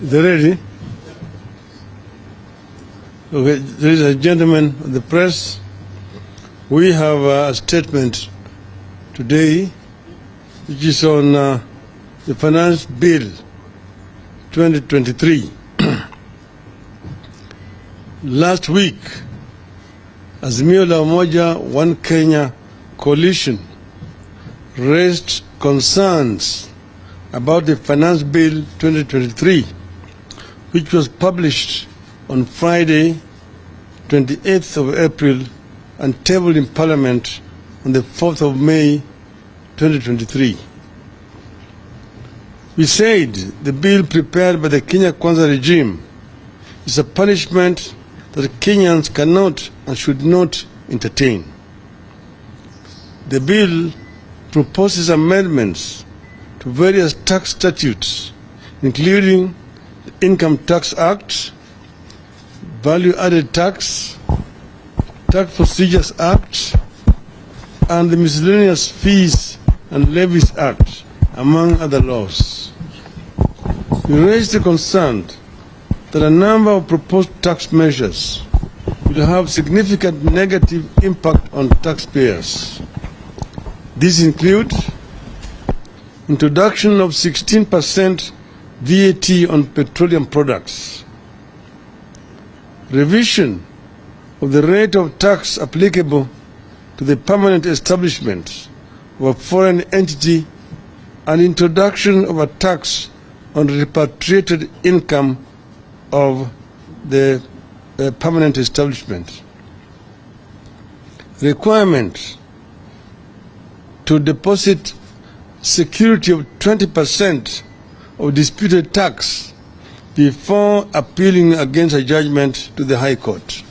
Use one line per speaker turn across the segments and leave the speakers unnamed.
They're ready? Okay, ladies and gentlemen of the press, we have a statement today which is on the Finance Bill 2023. Last week, Azimio la Umoja One Kenya coalition raised concerns about the Finance Bill 2023, which was published on Friday, 28th of April, and tabled in Parliament on the 4th of May, 2023. We said the bill prepared by the Kenya Kwanza regime is a punishment that Kenyans cannot and should not entertain. The bill proposes amendments to various tax statutes, including the Income Tax Act, Value-Added Tax, Tax Procedures Act, and the Miscellaneous Fees and Levies Act, among other laws. We raised the concern that a number of proposed tax measures will have significant negative impact on taxpayers. These include introduction of 16% VAT on petroleum products, revision of the rate of tax applicable to the permanent establishment of a foreign entity, and introduction of a tax on repatriated income of the permanent establishment. Requirement to deposit security of 20% of disputed tax before appealing against a judgment to the High Court.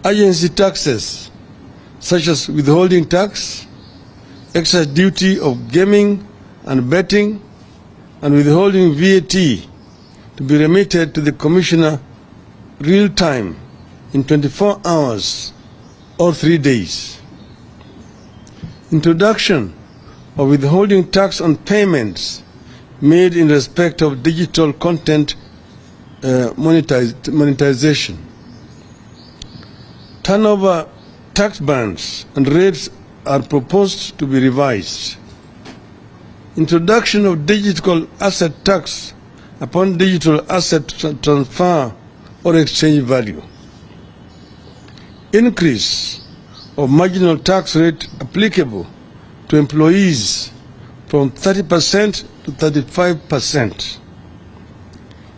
Agency taxes such as withholding tax, excise duty of gaming and betting, and withholding VAT to be remitted to the Commissioner real time in 24 hours or 3 days. Introduction of withholding tax on payments made in respect of digital content monetization. Turnover tax bands and rates are proposed to be revised. Introduction of digital asset tax upon digital asset transfer or exchange value. Increase of marginal tax rate applicable to employees from 30% to 35%.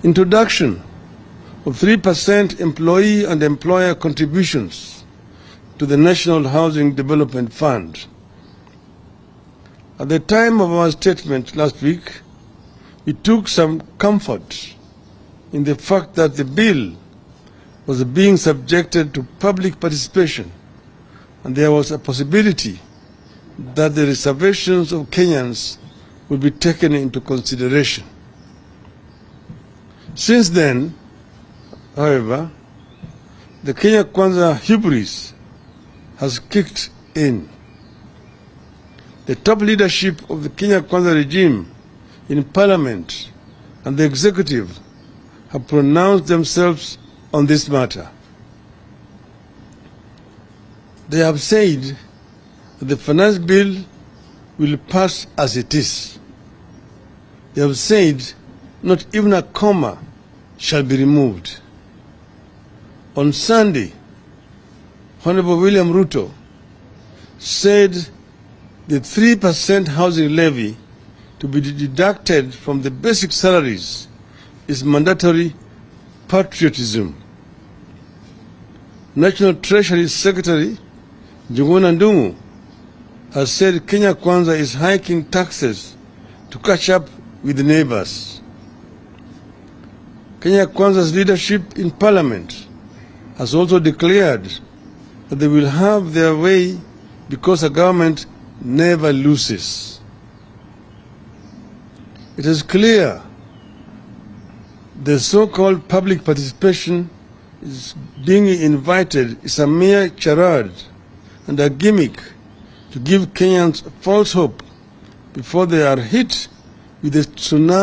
Introduction of 3% employee and employer contributions to the National Housing Development Fund. At the time of our statement last week, we took some comfort in the fact that the bill was being subjected to public participation, and there was a possibility that the reservations of Kenyans would be taken into consideration. Since then, however, the Kenya Kwanza hubris has kicked in. The top leadership of the Kenya Kwanza regime in Parliament and the executive have pronounced themselves on this matter. They have said that the finance bill will pass as it is. They have said not even a comma shall be removed. On Sunday, Honorable William Ruto said the 3% housing levy to be deducted from the basic salaries is mandatory patriotism. National Treasury Secretary Njuguna has said Kenya Kwanza is hiking taxes to catch up with the neighbors. Kenya Kwanza's leadership in Parliament has also declared that they will have their way because a government never loses. It is clear the so-called public participation is being invited is a mere charade and a gimmick to give Kenyans false hope before they are hit with a tsunami